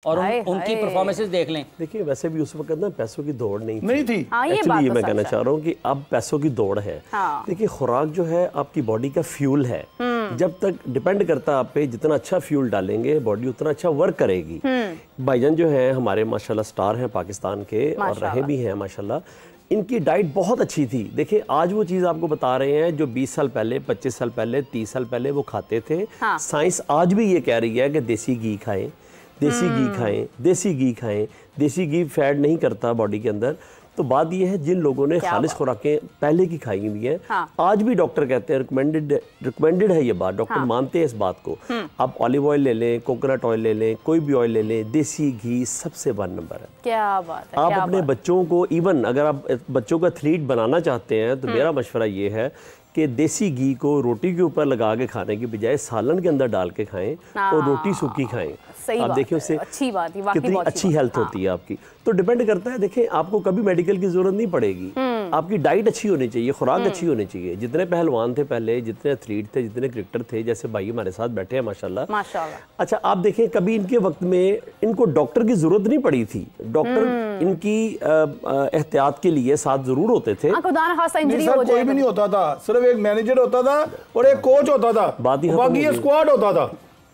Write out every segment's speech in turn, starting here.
और उनकी परफॉर्मेंसेस देख लें। देखिए वैसे भी उस वक्त ना पैसों की दौड़ नहीं थी। एक्चुअली ये मैं कहना चाह रहा हूँ कि अब पैसों की दौड़ है। देखिए खुराक जो है आपकी बॉडी का फ्यूल है, जब तक डिपेंड करता है आप पे, जितना अच्छा फ्यूल डालेंगे बॉडी उतना अच्छा वर्क करेगी। भाईजान जो है हमारे माशाल्लाह स्टार हैं पाकिस्तान के और रहे भी हैं माशाल्लाह, इनकी डाइट बहुत अच्छी थी। देखिए आज वो चीज़ आपको बता रहे हैं जो 20 साल पहले, 25 साल पहले, 30 साल पहले वो खाते थे। साइंस आज भी ये कह रही है कि देसी घी खाएं, देसी घी खाएं, देसी घी खाएं। देसी घी फैट नहीं करता बॉडी के अंदर। तो बात ये है जिन लोगों ने खालिश खुराकें पहले की खाई हुई हैं, आज भी डॉक्टर कहते हैं रिकमेंडेड है ये बात, डॉक्टर मानते हैं इस बात को। आप ऑलिव ऑयल ले लें, कोकोनट ऑयल ले लें, कोई भी ऑयल ले लें, देसी घी सबसे 1 नंबर है। क्या बात है। आप अपने बच्चों को, इवन अगर आप बच्चों का एथलीट बनाना चाहते हैं तो मेरा मशवरा ये है कि देसी घी को रोटी के ऊपर लगा के खाने की बजाय सालन के अंदर डाल के खाएं और रोटी सूखी खाएं। आप देखिए उससे अच्छी बात है, कितनी अच्छी हेल्थ होती है आपकी। तो डिपेंड करता है, देखिए आपको कभी मेडिकल की जरूरत नहीं पड़ेगी, आपकी डाइट अच्छी होनी चाहिए, खुराक अच्छी होनी चाहिए। जितने पहलवान थे पहले, जितने एथलीट थे, जितने क्रिकेटर थे, जैसे भाई हमारे साथ बैठे हैं माशाल्लाह। अच्छा आप देखें कभी इनके वक्त में इनको डॉक्टर की जरूरत नहीं पड़ी थी। डॉक्टर इनकी एहतियात के लिए साथ जरूर होते थे। कोई भी नहीं होता था, सिर्फ एक मैनेजर होता था और एक कोच होता था, बाकी ये स्क्वाड होता था।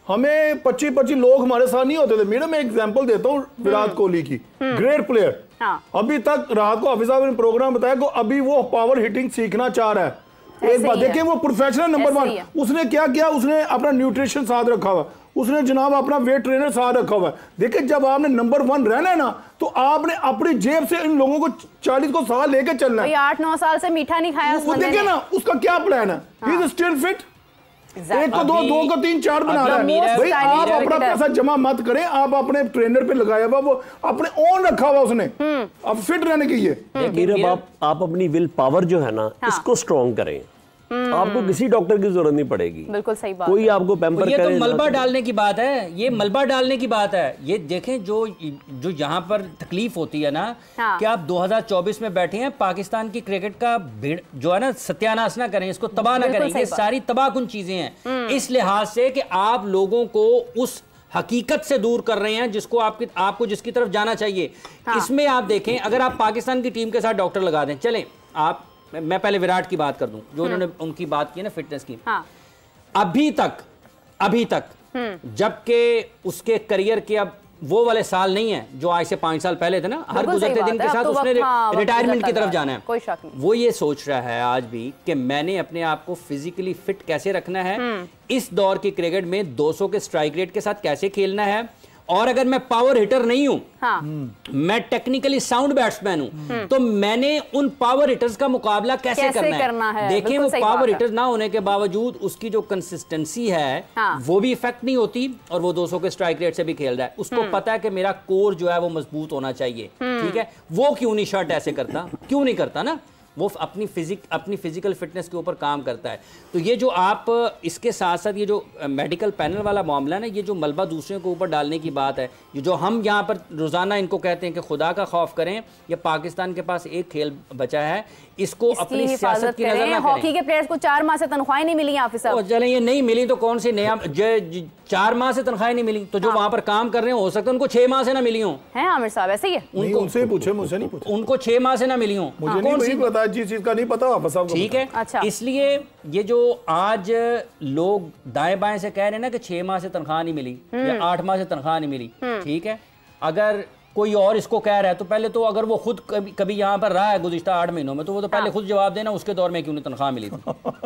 हमें 25-25 लोग हमारे साथ नहीं होते थे। मैडम मैं एग्जांपल देता हूँ विराट कोहली की, ग्रेट प्लेयर। अभी तक रात को हाफिज साहब ने प्रोग्राम बताया कि अभी वो पावर हिटिंग सीखना चाह रहा है। एक बात देखिए, वो प्रोफेशनल नंबर 1। उसने क्या किया, उसने अपना न्यूट्रिशन साथ रखा हुआ, उसने जनाब अपना वेट ट्रेनर साथ रखा हुआ है। देखिए जब आपने नंबर 1 रहना है ना, तो आपने अपनी जेब से इन लोगों को 40 को साल लेके चलना है। 8-9 साल से मीठा नहीं खाया वो देखिए ना उसका क्या प्लान है। He is still fit. एक को 2, 2 को 3, 4 बना रहा है। भाई आप अपना पैसा जमा मत करें, आप अपने ट्रेनर पे लगाया हुआ, वो अपने ओन रखा हुआ उसने, अब फिट रहने के लिए। आप अपनी विल पावर जो है ना इसको स्ट्रॉन्ग करें, आपको किसी डॉक्टर की जरूरत नहीं पड़ेगी। बिल्कुल सही बात। कोई आपको पैम्पर ये तो मलबा डालने की बात है, ये मलबा डालने की बात है। ये देखें जो यहाँ पर तकलीफ होती है ना, कि आप 2024 में बैठे हैं, पाकिस्तान की क्रिकेट का भीड़ जो है ना सत्यानाश ना करें, इसको तबाह ना करें। ये सारी तबाहकुन चीजें हैं इस लिहाज से कि आप लोगों को उस हकीकत से दूर कर रहे हैं जिसको आपको जिसकी तरफ जाना चाहिए। इसमें आप देखें, अगर आप पाकिस्तान की टीम के साथ डॉक्टर लगा दें, चलें आप, मैं पहले विराट की बात कर दूं, जो उन्होंने उनकी बात की है ना फिटनेस की। अभी तक जबकि उसके करियर के अब वो वाले साल नहीं है जो आज से 5 साल पहले थे ना, हर गुजरते दिन के साथ उसने रिटायरमेंट की तरफ जाना है। कोई शक नहीं। वो ये सोच रहा है आज भी कि मैंने अपने आप को फिजिकली फिट कैसे रखना है, इस दौर की क्रिकेट में 200 के स्ट्राइक रेट के साथ कैसे खेलना है, और अगर मैं पावर हिटर नहीं हूं, मैं टेक्निकली साउंड बैट्समैन हूं, तो मैंने उन पावर हिटर्स का मुकाबला कैसे करना है। देखिए वो पावर हिटर ना होने के बावजूद उसकी जो कंसिस्टेंसी है वो भी इफेक्ट नहीं होती, और वो 200 के स्ट्राइक रेट से भी खेल रहा है। उसको पता है कि मेरा कोर जो है वो मजबूत होना चाहिए, ठीक है। वो क्यों नहीं शर्ट ऐसे करता, क्यों नहीं करता ना, वो अपनी फिजिकल फिटनेस के ऊपर काम करता है। तो ये जो आप इसके साथ साथ ये जो मेडिकल पैनल वाला मामला है ना, ये जो मलबा दूसरे के ऊपर डालने की बात है, ये जो हम यहाँ पर रोजाना इनको कहते हैं कि खुदा का खौफ करें, ये पाकिस्तान के पास एक खेल बचा है, इसको अपनी सियासत की नजर ना करें। हॉकी के प्लेयर्स को 4 माह से तनख्वाहें नहीं मिली ऑफिसर। और चलें ये नहीं मिली तो कौन सी नया 4 माह से तनख्वाहें नहीं मिली, तो जो वहां पर काम कर रहे हैं हो सकता है उनको 6 माह से ना मिली हो। हैं आमिर साहब ऐसे ही है? उनसे पूछे, मुझसे नहीं पूछे। उनको 6 माह से ना मिली हो, मुझे नहीं पता, जिस चीज का नहीं पता ठीक है। अच्छा। इसलिए ये जो आज लोग दाएं बाएं से कह रहे हैं ना कि 6 माह से तनख्वाह नहीं मिली या 8 माह से तनख्वाह नहीं मिली, ठीक है, अगर कोई और इसको कह रहा है तो पहले तो अगर वो खुद कभी यहाँ पर रहा है गुज़िश्ता 8 महीनों में, तो वो तो पहले खुद जवाब देना उसके दौर में क्यों नहीं तनख्वाह मिली थी।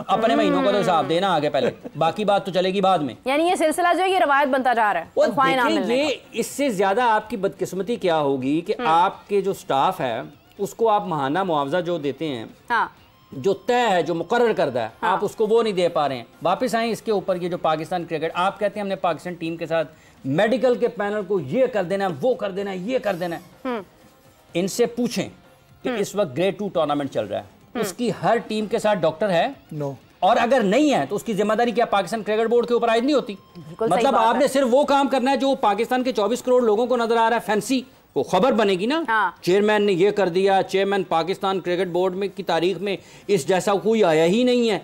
अपने महीनों का तो हिसाब देना आगे, पहले बाकी बात तो चलेगी बाद में। यानी ये सिलसिला जो है ये रवायत बनता जा रहा है। ये इससे ज्यादा आपकी बदकिस्मती क्या होगी कि आपके जो स्टाफ है उसको आप महाना मुआवजा जो देते हैं, जो तय है, जो मुकर्रर करता है, आप उसको वो नहीं दे पा रहे हैं। वापस आए इसके ऊपर, ये जो पाकिस्तान क्रिकेट, आप कहते हैं हमने पाकिस्तान टीम के साथ मेडिकल के पैनल को ये कर देना है, वो कर देना है, ये कर देना है। इनसे पूछें कि इस वक्त ग्रेड 2 टूर्नामेंट चल रहा है, उसकी हर टीम के साथ डॉक्टर है? नो। और अगर नहीं है तो उसकी जिम्मेदारी क्या पाकिस्तान क्रिकेट बोर्ड के ऊपर आयद नहीं होती? मतलब आपने सिर्फ वो काम करना है जो पाकिस्तान के 24 करोड़ लोगों को नजर आ रहा है, फैंसी वो खबर बनेगी ना। चेयरमैन ने ये कर दिया, चेयरमैन पाकिस्तान क्रिकेट बोर्ड में की तारीख में इस जैसा कोई आया ही नहीं है।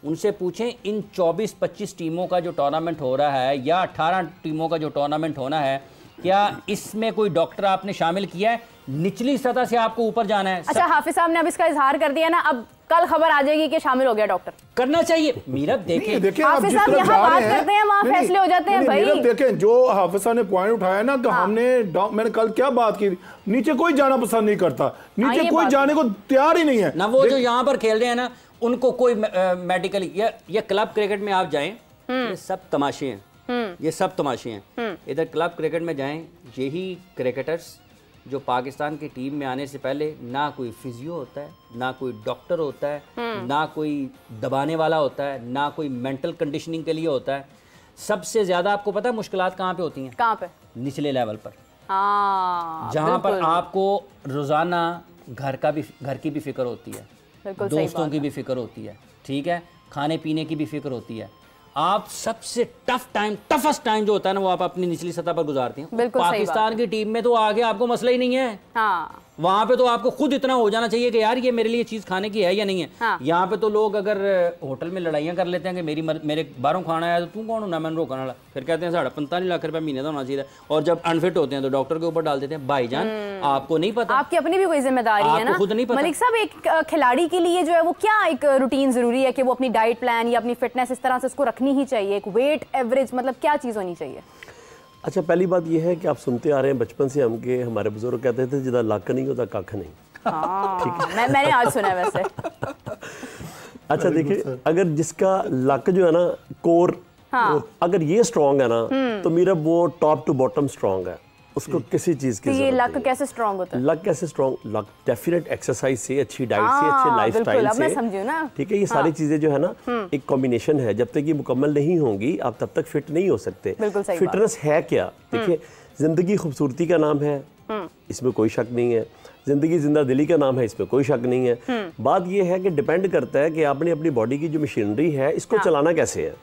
उनसे पूछें इन 24-25 टीमों का जो टूर्नामेंट हो रहा है या 18 टीमों का जो टूर्नामेंट होना है, क्या इसमें कोई डॉक्टर आपने शामिल किया है? निचली सतह से आपको ऊपर जाना है। अच्छा, हाफिज साहब ने अब इसका इजहार कर दिया ना, अब कल खबर आ जाएगी कि शामिल हो गया डॉक्टर। करना चाहिए मीरब। देखिए हाफिज साहब यहाँ बात करते हैं, वहाँ फैसले हो जाते हैं भाई। देखें जो हाफिज साहब ने पॉइंट उठाया ना, तो मैंने कल क्या बात की, नीचे कोई जाना पसंद नहीं करता, नीचे कोई जाने को तैयार ही नहीं है ना। वो जो यहाँ पर खेल रहे हैं ना, उनको कोई मेडिकल या क्लब क्रिकेट में आप जाएं, ये सब तमाशे हैं, ये सब तमाशे हैं। इधर क्लब क्रिकेट में जाएं, यही क्रिकेटर्स जो पाकिस्तान की टीम में आने से पहले ना कोई फिजियो होता है, ना कोई डॉक्टर होता है, ना कोई दबाने वाला होता है, ना कोई मेंटल कंडीशनिंग के लिए होता है। सबसे ज्यादा आपको पता है मुश्किलात कहाँ पे होती हैं? कहाँ पे? निचले लेवल पर, जहाँ पर आपको रोजाना घर की भी फिक्र होती है, दोस्तों की भी फिक्र होती है, ठीक है, खाने पीने की भी फिक्र होती है। आप सबसे टफेस्ट टाइम जो होता है ना, वो आप अपनी निचली सतह पर गुजारते हैं। पाकिस्तान की टीम में तो आगे आपको मसला ही नहीं है। हाँ। वहां पे तो आपको खुद इतना हो जाना चाहिए कि यार ये मेरे लिए चीज खाने की है या नहीं है। हाँ। यहाँ पे तो लोग अगर होटल में लड़ाइयाँ कर लेते हैं कि मेरे बाहरों खाना आया तो तू कौन होना मैंने रोकने वाला, फिर कहते हैं 45 लाख रुपया महीने का होना चाहिए, और जब अनफिट होते हैं तो डॉक्टर के ऊपर डाल देते हैं। भाईजान आपको नहीं पता, आपकी अपनी भी कोई जिम्मेदारी है ना, खुद नहीं पता। मलिक साहब, एक खिलाड़ी के लिए जो है वो क्या एक रूटीन जरूरी है कि वो अपनी डाइट प्लान या अपनी फिटनेस इस तरह से उसको रखनी ही चाहिए, एक वेट एवरेज, मतलब क्या चीज़ होनी चाहिए? अच्छा, पहली बात यह है कि आप सुनते आ रहे हैं बचपन से हमके, हमारे बुजुर्ग कहते थे जिदा लक नहीं होता कख नहीं। मैंने आज सुना है वैसे। अच्छा देखिए, अगर जिसका लक जो है ना, कोर, अगर ये स्ट्रांग है ना, तो मेरा वो टॉप टू बॉटम स्ट्रांग है, उसको किसी चीज की ये लक कैसे स्ट्रांग होता है? लक कैसे स्ट्रांग? लक डेफिनेट एक्सरसाइज से, अच्छी डाइट से, अच्छे लाइफस्टाइल से, समझियो ना, ठीक है। ये सारी चीजें जो है ना, एक कॉम्बिनेशन है। जब तक ये मुकम्मल नहीं होंगी आप तब तक फिट नहीं हो सकते। फिटनेस है क्या? देखिए, जिंदगी खूबसूरती का नाम है, इसमें कोई शक नहीं है। जिंदगी जिंदा दिली का नाम है, इसमें कोई शक नहीं है। बात यह है कि डिपेंड करता है कि आपने अपनी बॉडी की जो मशीनरी है इसको चलाना कैसे है।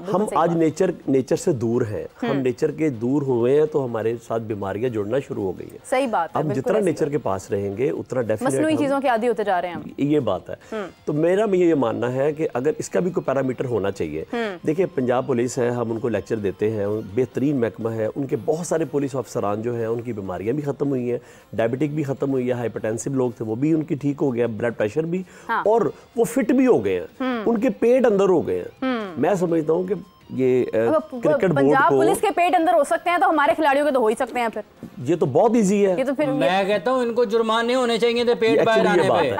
हम आज नेचर से दूर हैं, हम नेचर के दूर हुए हैं तो हमारे साथ बीमारियां जुड़ना शुरू हो गई है। सही बात है। हम जितना नेचर के पास रहेंगे उतना मसनूई चीजों के आदी होते जा रहे हैं, ये बात है। तो मेरा ये मानना है कि अगर इसका भी कोई पैरामीटर होना चाहिए। देखिए, पंजाब पुलिस है, हम उनको लेक्चर देते हैं, बेहतरीन महकमा है, उनके बहुत सारे पुलिस अफसरान जो है उनकी बीमारियां भी खत्म हुई हैं, डायबिटिक भी खत्म हुई है, हाइपरटेंसिव लोग थे वो भी उनकी ठीक हो गया, ब्लड प्रेशर भी, और वो फिट भी हो गए हैं, उनके पेट अंदर हो गए हैं। मैं समझता हूँ कि ये क्रिकेट पंजाब पुलिस के पेट अंदर हो सकते हैं तो हमारे खिलाड़ियों के तो हो ही सकते हैं। फिर ये तो बहुत इजी है। ये तो फिर मैं कहता हूँ इनको जुर्माने होने चाहिए थे पेट बाहर आने पे।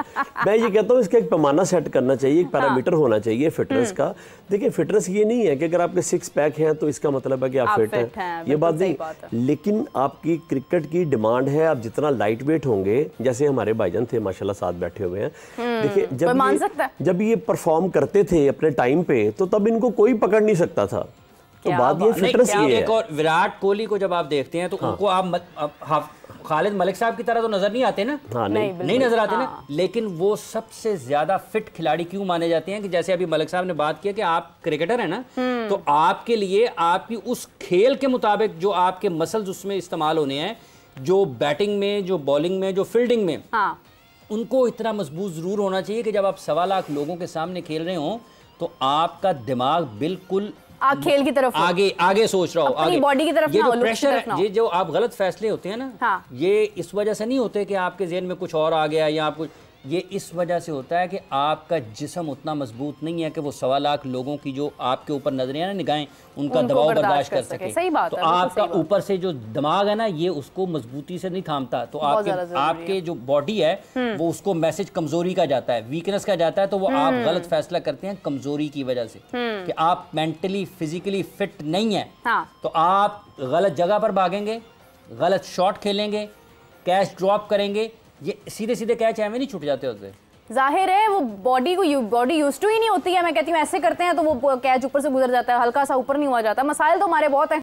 मैं ये कहता हूँ इसका एक पैमाना सेट करना चाहिए, एक पैरामीटर होना चाहिए फिटनेस का। देखिए, फिटनेस ये नहीं है कि अगर आपके 6 पैक हैं तो इसका मतलब है कि आप फिट हैं, ये बात नहीं। लेकिन आपकी क्रिकेट की डिमांड है, आप जितना लाइट वेट होंगे, जैसे हमारे भाईजान थे माशाल्लाह साथ बैठे हुए हैं, देखिए जब ये परफॉर्म करते थे अपने टाइम पे तो तब इनको कोई पकड़ नहीं सकता था। तो बात ये फिटनेस ये है। और विराट कोहली को जब आप देखते हैं तो उनको आप खालिद मलिक साहब की तरह तो नजर नहीं आते ना। हाँ, नहीं नजर आते ना। लेकिन वो सबसे ज्यादा फिट खिलाड़ी क्यों माने जाते हैं कि जैसे अभी मलिक साहब ने बात किया कि आप क्रिकेटर है ना, तो आपके लिए आपकी उस खेल के मुताबिक जो आपके मसल्स उसमें इस्तेमाल होने हैं, जो बैटिंग में, जो बॉलिंग में, जो फील्डिंग में, उनको इतना मजबूत जरूर होना चाहिए कि जब आप 1.25 लाख लोगों के सामने खेल रहे हो तो आपका दिमाग बिल्कुल खेल की तरफ आगे सोच रहा हो, आगे बॉडी की तरफ। ये जो प्रेशर है, ये जो आप गलत फैसले होते हैं ना, ये इस वजह से नहीं होते कि आपके ज़हन में कुछ और आ गया या आप कुछ, ये इस वजह से होता है कि आपका जिस्म उतना मजबूत नहीं है कि वो 1.25 लाख लोगों की जो आपके ऊपर नजरें ना निगाहें, उनका दबाव बर्दाश्त कर सके। सही बात तो आपका ऊपर से जो दिमाग है ना, ये उसको मजबूती से नहीं थामता, तो आपके जो बॉडी है वो उसको मैसेज कमजोरी का जाता है, वीकनेस का जाता है, तो वो आप गलत फैसला करते हैं कमजोरी की वजह से कि आप मेंटली फिजिकली फिट नहीं है। तो आप गलत जगह पर भागेंगे, गलत शॉट खेलेंगे, कैच ड्रॉप करेंगे, ये सीधे सीधे कैच एवं नहीं छूट जाते होते। जाहिर है वो बॉडी यूज्ड टू ही नहीं होती है। मैं कहती हूँ ऐसे करते हैं तो वो कैच ऊपर से गुजर जाता है, हल्का सा ऊपर नहीं हुआ जाता। मसाइल तो हमारे बहुत हैं।